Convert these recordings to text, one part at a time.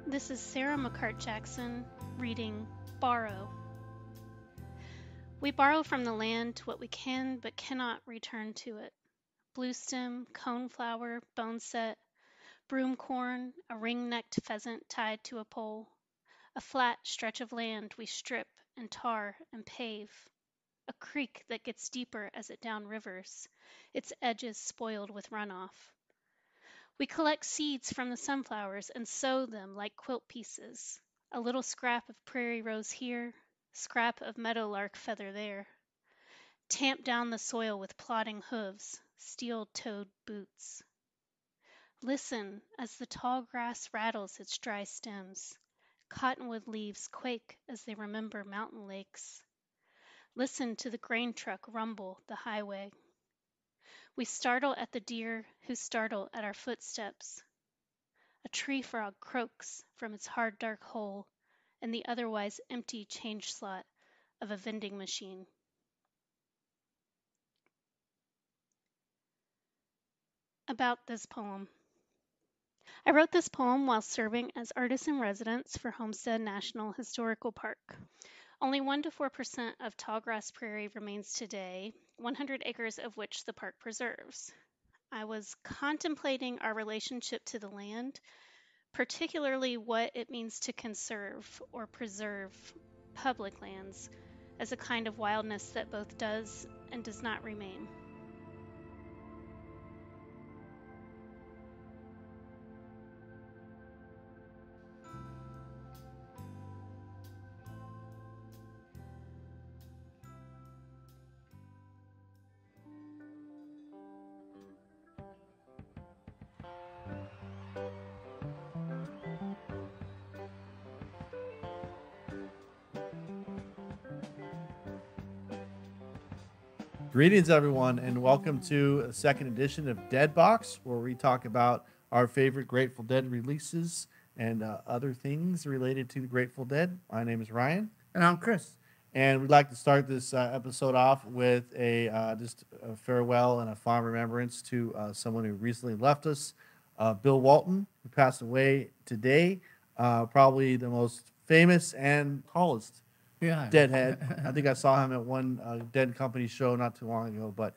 This is Sarah McCart Jackson reading Borrow. We borrow from the land what we can but cannot return to it. Bluestem, coneflower, boneset, broomcorn, a ring-necked pheasant tied to a pole. A flat stretch of land we strip and tar and pave. A creek that gets deeper as it downrivers, its edges spoiled with runoff. We collect seeds from the sunflowers and sew them like quilt pieces. A little scrap of prairie rose here, scrap of meadowlark feather there. Tamp down the soil with plodding hooves, steel-toed boots. Listen as the tall grass rattles its dry stems. Cottonwood leaves quake as they remember mountain lakes. Listen to the grain truck rumble the highway. We startle at the deer who startle at our footsteps. A tree frog croaks from its hard dark hole in the otherwise empty change slot of a vending machine. About this poem. I wrote this poem while serving as artist-in-residence for Homestead National Historical Park. Only 1 to 4% of tallgrass prairie remains today, 100 acres of which the park preserves. I was contemplating our relationship to the land, particularly what it means to conserve or preserve public lands as a kind of wildness that both does and does not remain. Greetings, everyone, and welcome to a second edition of Dead Box, where we talk about our favorite Grateful Dead releases and other things related to the Grateful Dead. My name is Ryan. And I'm Chris. And we'd like to start this episode off with just a farewell and a fond remembrance to someone who recently left us, Bill Walton, who passed away today, probably the most famous and tallest Deadhead. I think I saw him at one Dead Company show not too long ago, but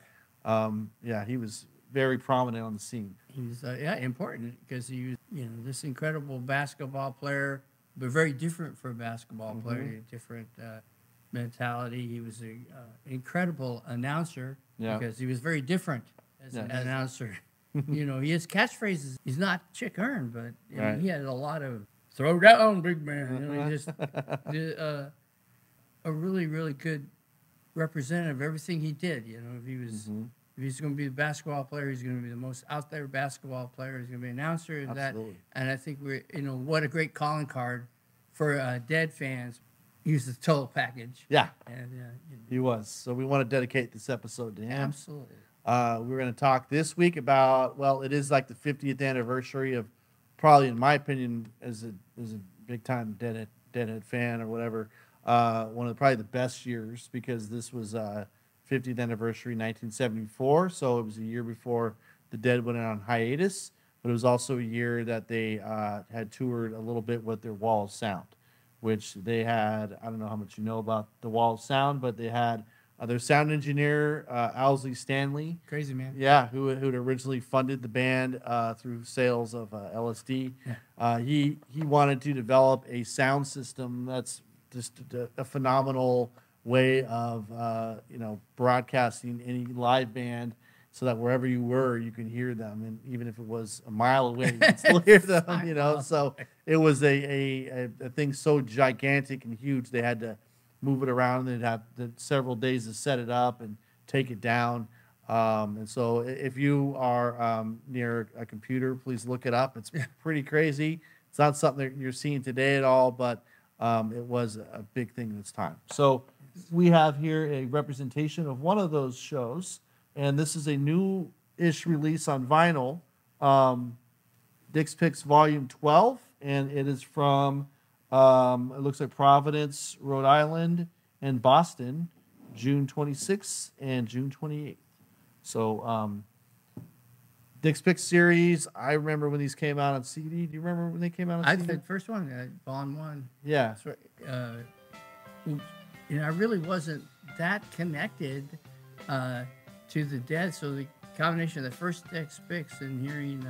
he was very prominent on the scene. He's important because he was, this incredible basketball player, but very different for a basketball player, different mentality. He was an incredible announcer because he was very different as an announcer. His catchphrases, he's not Chick Hearn, but he had a lot of throw down, big man. Just a really, really good representative of everything he did. If he was if he's going to be a basketball player, he's going to be the most out there basketball player. He's going to be an announcer and that. And I think what a great calling card for Dead fans. He was the total package. Yeah, and he was. So we want to dedicate this episode to him. Absolutely. We're going to talk this week about, it is like the 50th anniversary of, probably in my opinion, as a big time Deadhead fan or whatever. One of probably the best years, because this was 50th anniversary 1974, so it was a year before the Dead went on hiatus, but it was also a year that they had toured a little bit with their Wall of Sound, which they had, I don't know how much you know about the Wall of Sound, but they had their sound engineer, Owsley Stanley. Crazy man. Yeah, who'd originally funded the band through sales of LSD. Yeah. He wanted to develop a sound system that's just a phenomenal way of broadcasting any live band, so that wherever you were, you can hear them, and even if it was a mile away, you can still hear them. So it was a thing so gigantic and huge, they had to move it around. They'd have several days to set it up and take it down. And so if you are near a computer, please look it up. It's pretty crazy. It's not something that you're seeing today at all, but it was a big thing in its time. So we have here a representation of one of those shows, and this is a new-ish release on vinyl, Dick's Picks Volume 12, and it is from, it looks like Providence, Rhode Island, and Boston, June 26th and June 28th. So Dick's Pick series. I remember when these came out on CD. Do you remember when they came out on I CD? the first one, Bond 1. Yeah. So, I really wasn't that connected to the Dead. So the combination of the first Dick's Picks and hearing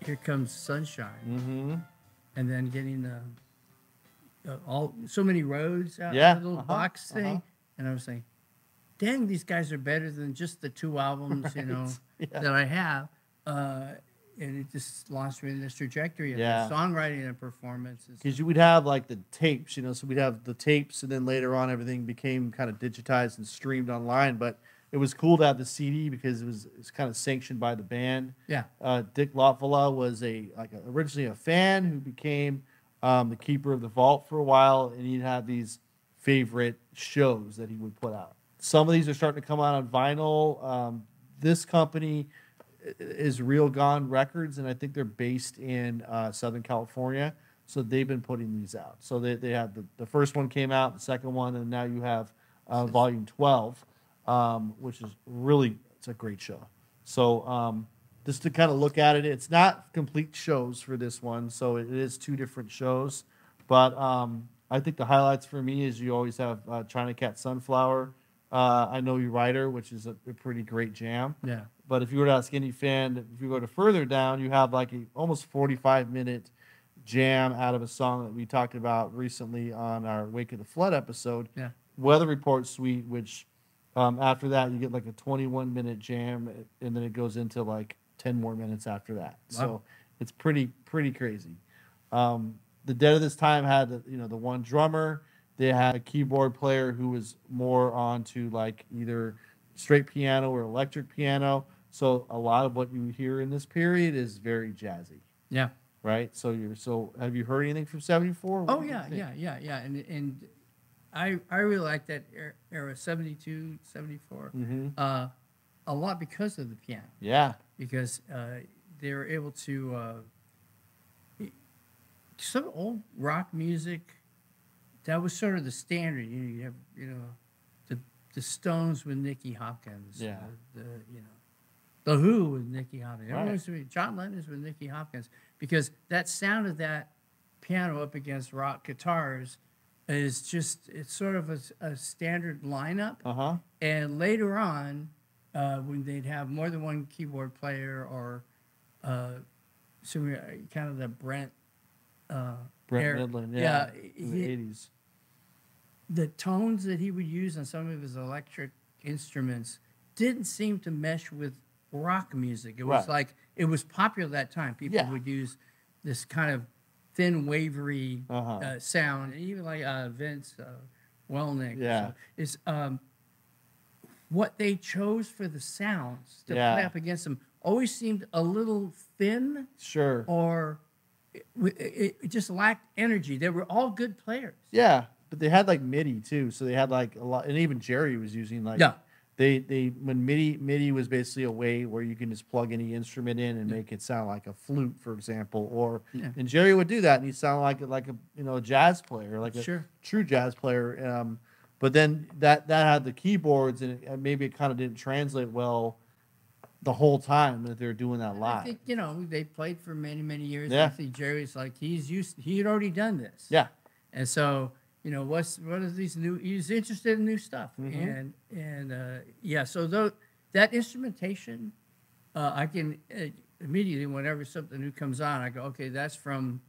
Here Comes Sunshine, and then getting so many roads out of the little box thing, and I was saying, dang, these guys are better than just the 2 albums, that I have. And it just launched me in this trajectory of songwriting and performances. Because you would have like the tapes, so we'd have the tapes, and then later on everything became kind of digitized and streamed online. But it was cool to have the CD because it's kind of sanctioned by the band. Yeah. Dick Lotvala was originally a fan who became the keeper of the vault for a while, and he'd have these favorite shows that he would put out. Some of these are starting to come out on vinyl. This company is Real Gone Records, and I think they're based in Southern California. So they've been putting these out. So they have the first one came out, the second one, and now you have Volume 12, which is it's a great show. So just to kind of look at it, it's not complete shows for this one, so it is 2 different shows. But I think the highlights for me is you always have China Cat Sunflower, I Know You Writer, which is a pretty great jam. Yeah. But if you were to ask any fan, if you go to further down, you have like a almost 45-minute jam out of a song that we talked about recently on our Wake of the Flood episode, Weather Report Suite, which after that you get like a 21-minute jam, and then it goes into like 10 more minutes after that. Wow. So it's pretty crazy. The Dead of this time had the one drummer. They had a keyboard player who was more onto like either straight piano or electric piano. So a lot of what you hear in this period is very jazzy. Yeah. Right? So have you heard anything from 74? Oh yeah. And I really like that era, 72, 74. A lot because of the piano. Yeah. Because they were able to some old rock music, that was sort of the standard. You have the Stones with Nicky Hopkins. Yeah. The Who with Nicky Hopkins. Right. Everyone's John Lennon's with Nicky Hopkins, because that sound of that piano up against rock guitars is it's sort of a standard lineup. And later on, when they'd have more than one keyboard player, or kind of the Brent Midland, in the 80s. The tones that he would use on some of his electric instruments didn't seem to mesh with rock music. It was like, it was popular at that time. People would use this kind of thin, wavery sound, and even like Vince Welnick. Yeah. So it's what they chose for the sounds to play up against them always seemed a little thin. Sure. Or it just lacked energy. They were all good players. Yeah, but they had like MIDI too, so they had like a lot, and even Jerry was using like they when MIDI was basically a way where you can just plug any instrument in and make it sound like a flute, for example, or and Jerry would do that, and he'd sound like a jazz player, like a true jazz player. But then that had the keyboards, and maybe it kind of didn't translate well the whole time that they were doing that live. I think they played for many years. Yeah. I think Jerry's like he had already done this. Yeah, and so what is these new? He's interested in new stuff, and So that instrumentation, I can immediately, whenever something new comes on, I go, okay, that's from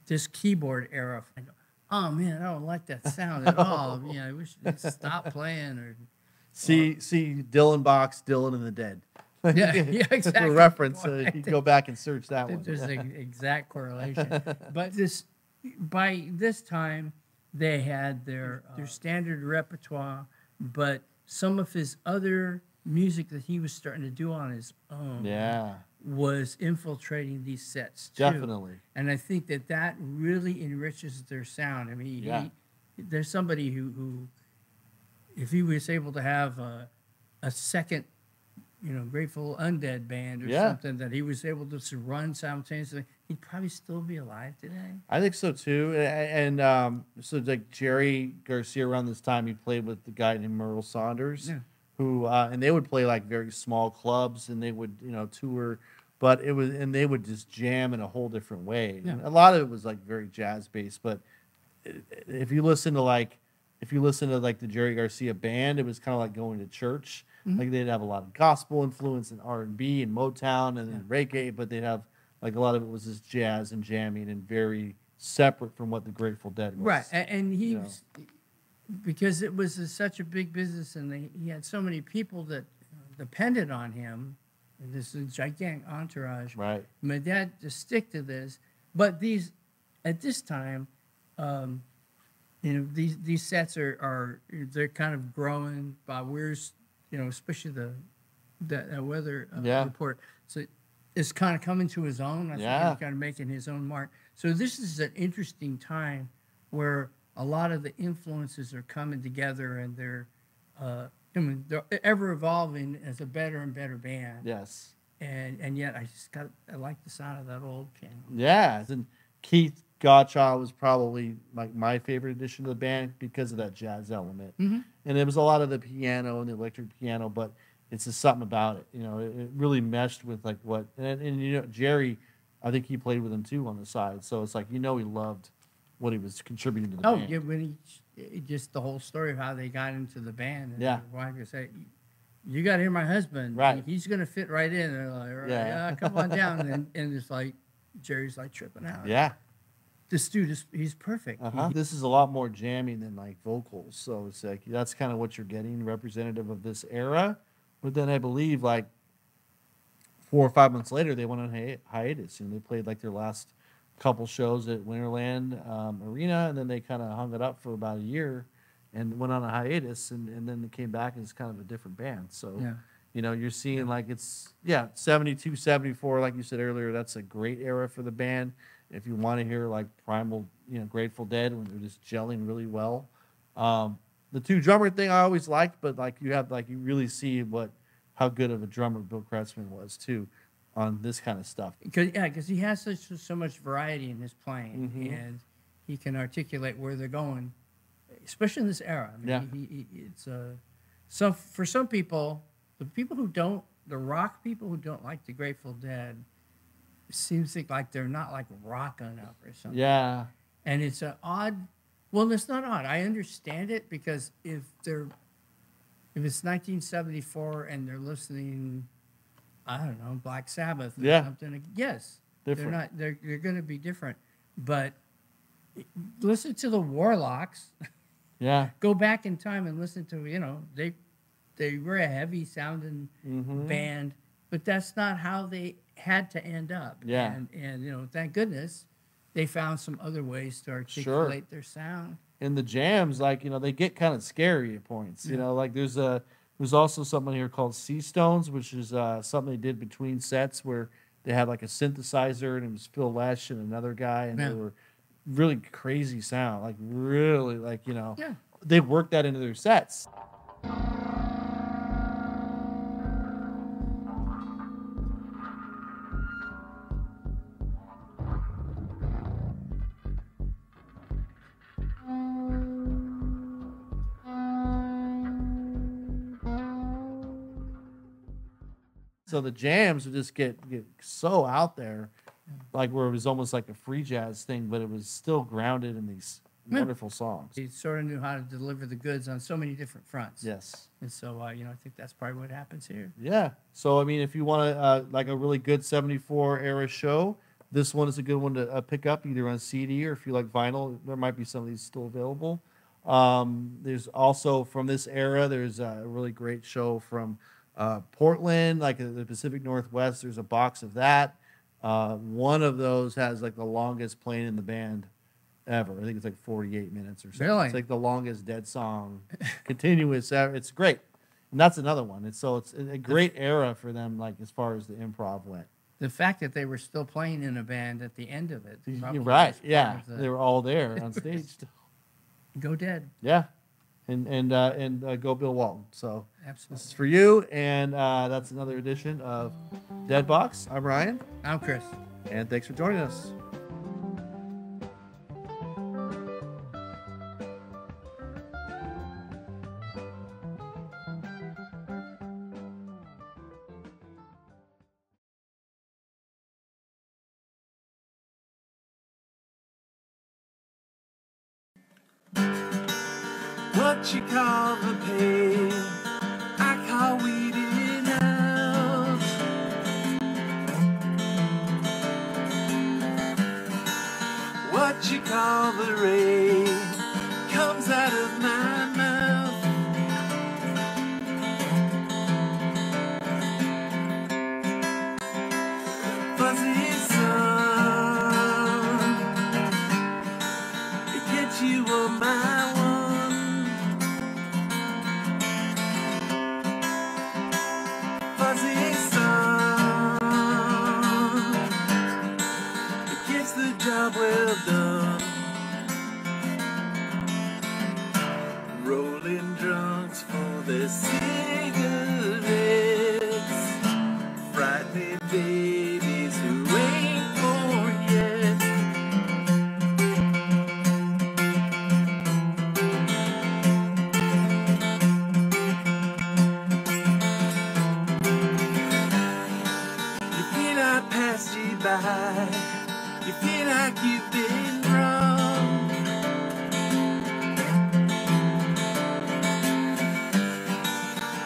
this keyboard era. I go, oh man, I don't like that sound at all. I wish they'd stop playing or. See Dylan Box, Dylan and the Dead. Yeah, exactly. For reference, you can go back and search that one. There's an exact correlation. But by this time, they had their standard repertoire, but some of his other music that he was starting to do on his own was infiltrating these sets too. Definitely. And I think that really enriches their sound. I mean, there's somebody who, if he was able to have a second, Grateful Undead band or something that he was able to run simultaneously, he'd probably still be alive today. I think so too. And so like Jerry Garcia, around this time, he played with the guy named Merle Saunders, who and they would play like very small clubs, and they would tour, but they would just jam in a whole different way. Yeah. And a lot of it was like very jazz based, but if you listen to like the Jerry Garcia band, it was kind of like going to church. Like they'd have a lot of gospel influence and R&B and Motown and then reggae, but they'd have like a lot of it was just jazz and jamming and very separate from what the Grateful Dead was. Right, and he was, because it was such a big business, and he had so many people that depended on him. And this is a gigantic entourage. Right. My dad just stick to this, but at this time, these sets are they're kind of growing by weir's, especially the weather report. So it's kind of coming to his own. I think he's kind of making his own mark. So this is an interesting time where a lot of the influences are coming together, and they're ever evolving as a better and better band. Yes. And yet I like the sound of that old piano. Yeah, and Keith Gottschall was probably like my favorite addition to the band because of that jazz element. And it was a lot of the piano and the electric piano, but it's just something about it. It really meshed with like what and Jerry, I think he played with him too on the side. So it's like he loved what he was contributing to the band. Oh, yeah, when just the whole story of how they got into the band. And yeah. His wife would say, "You got to hear my husband. Right. He's going to fit right in." And they're like, right, yeah, come on down. And it's like Jerry's like tripping out. Yeah. This dude he's perfect. This is a lot more jamming than like vocals. So it's like that's kind of what you're getting, representative of this era. But then I believe like 4 or 5 months later, they went on hiatus. They played like their last couple shows at Winterland Arena, and then they kind of hung it up for about a year and went on a hiatus, and then they came back as kind of a different band. So, you're seeing like it's, 72, 74, like you said earlier, that's a great era for the band. If you want to hear like primal, Grateful Dead when they're just gelling really well. The 2 drummer thing I always liked, but like you really see how good of a drummer Bill Kretzmann was too on this kind of stuff. Because he has so much variety in his playing, and he can articulate where they're going, especially in this era. I mean, it's for some people, the rock people who don't like the Grateful Dead, it seems like they're not like rock enough or something. Yeah, and it's an odd. Well, it's not odd. I understand it, because if it's 1974 and they're listening, I don't know, Black Sabbath or something. Yes, different. They're going to be different. But listen to the Warlocks. Yeah. Go back in time and listen to, they were a heavy sounding band, but that's not how they had to end up. Yeah. And thank goodness they found some other ways to articulate their sound. In the jams, like, they get kind of scary at points. Like there's also something here called Sea Stones, which is something they did between sets where they had like a synthesizer, and it was Phil Lesh and another guy, and they were really crazy sound, like really like, they worked that into their sets. So the jams would just get so out there, like where it was almost like a free jazz thing, but it was still grounded in these wonderful songs. He sort of knew how to deliver the goods on so many different fronts. Yes. And so, I think that's probably what happens here. Yeah. So, I mean, if you want to, like a really good 74 era show, this one is a good one to pick up either on CD, or if you like vinyl, there might be some of these still available. There's also from this era, there's a really great show from Portland, like the Pacific Northwest. There's a box of that. One of those has like the longest playing in the band ever. I think it's like 48 minutes or something. Really? It's like the longest Dead song continuous ever. It's great. And that's another one. It's a great era for them, like as far as the improv went. The fact that they were still playing in a band at the end of it. You're right. Yeah. They were all there on stage. Go Dead. Yeah. And go Bill Walton. So absolutely, this is for you, and that's another edition of Dead Box. I'm Ryan. I'm Chris. And thanks for joining us. What you call the pain, I call weeding out. What you call the rain comes out of my mouth. Fuzzy sun, it gets you on my one. Fuzzy sun, it gets the job well done. Rolling drunks for their cigarettes, frightening babies who ain't born yet. You feel I passed you by, you feel like you've been wrong.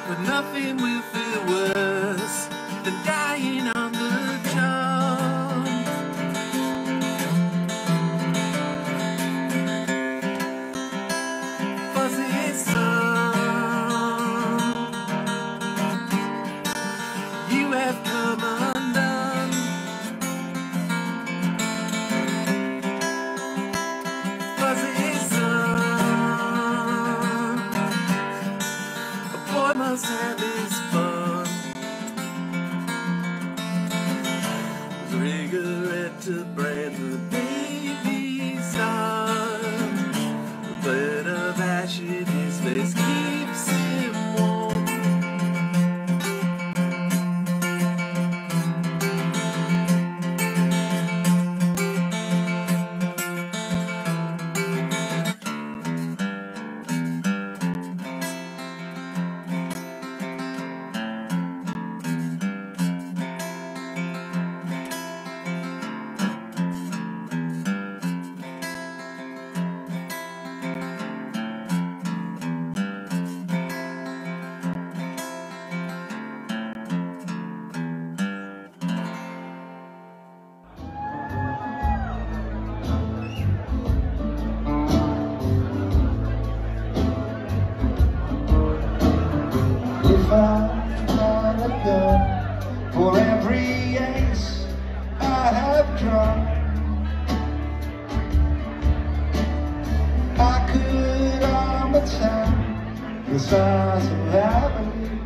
But nothing will feel worse than dying on the job. Fuzzy sun, you have come undone. Fuzzy sun, a boy must have his fun. Cigarette to brand the baby's arm. The blood of ash in his face keeps him warm. If I had a gun for every ace I have drawn, I could arm a town the size of Abilene.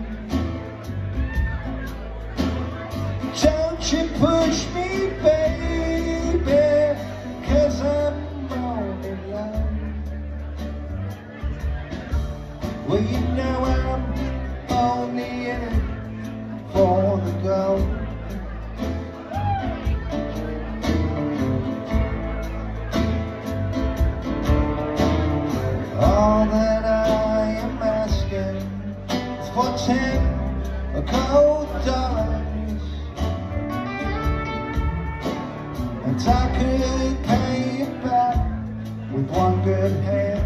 Don't you push me, baby, 'cause I'm all in love. Well, you know I'm only in it for the gold. All that I am asking is for 10 cold dollars, and I could pay it back with one good hand.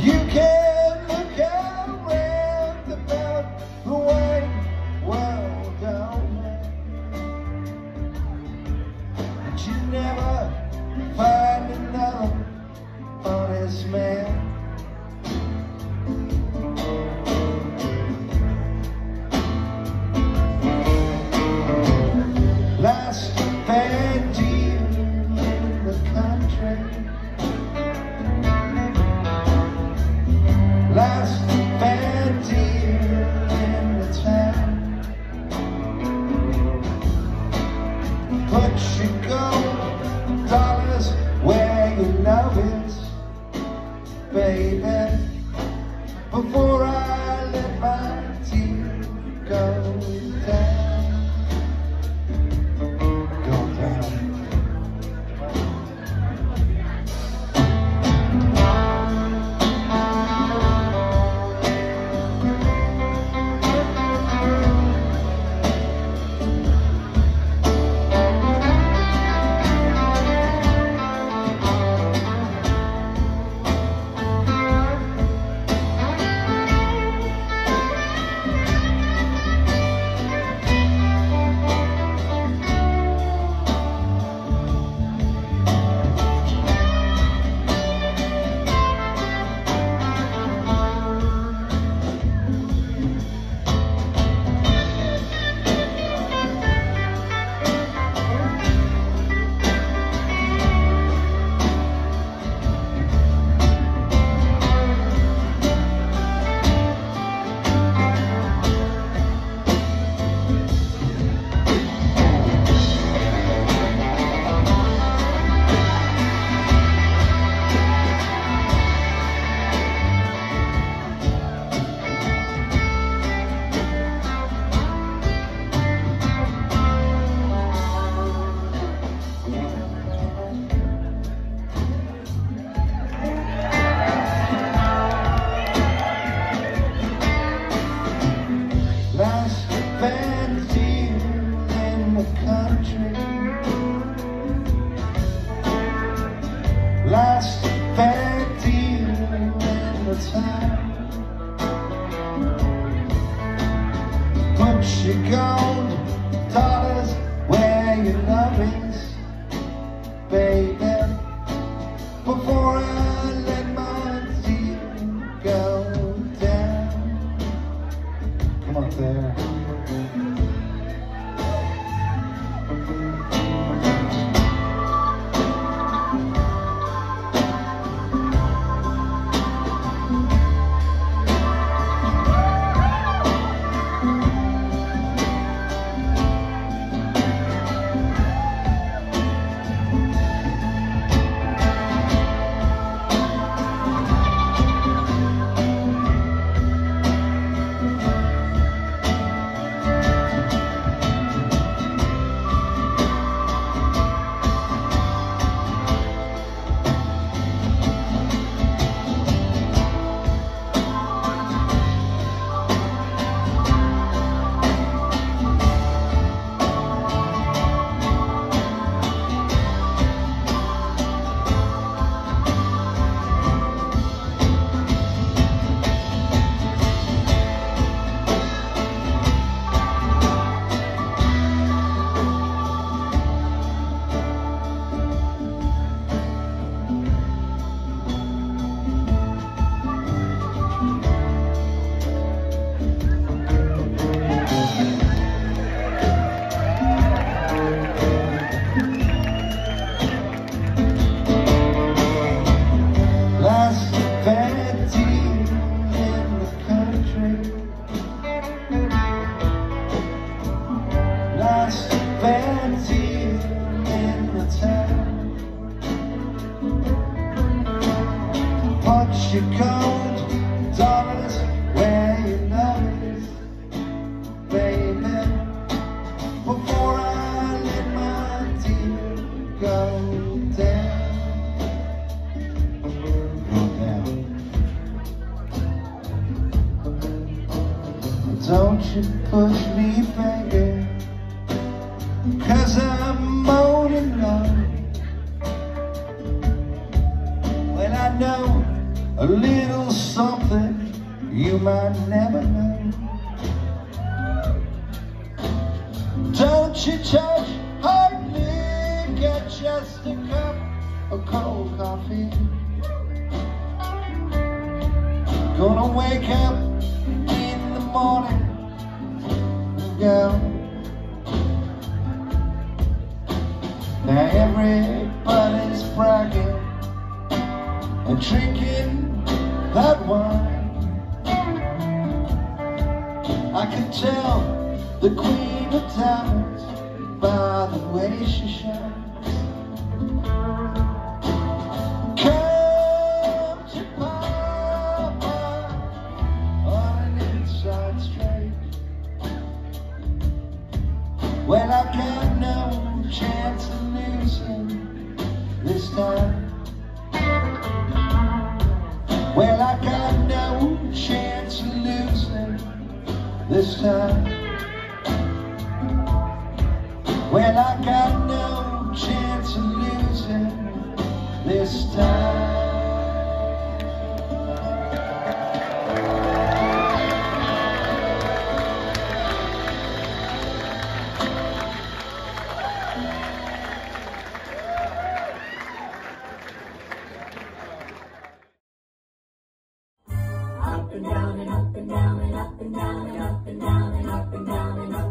You can look around about the white world down there, but you never find another honest man. Last bad deal in the country, last bad deal in the town. Put your gold dollars where your love is, baby, before I let my tears go down. Go down. your gold dollars where your love is, baby, before I let my tears go down. Come on there. Your cold dollars where your love is, baby, before I let my tears go down. Don't you push me, baby, 'cause I'm moaning low. Well, I know a little something you might never know. Don't you judge hardly, get just a cup of cold coffee. Gonna wake up in the morning and go. Now everybody's bragging and drinking that wine. I can tell the queen of diamonds by the way she shines. Come to Papa on an inside straight. Well, I got no chance of losing this time. Well, I got no chance of losing this time. Well, I got no chance of losing this time. Up and down and up and down and up and down and up and down and up and down and up.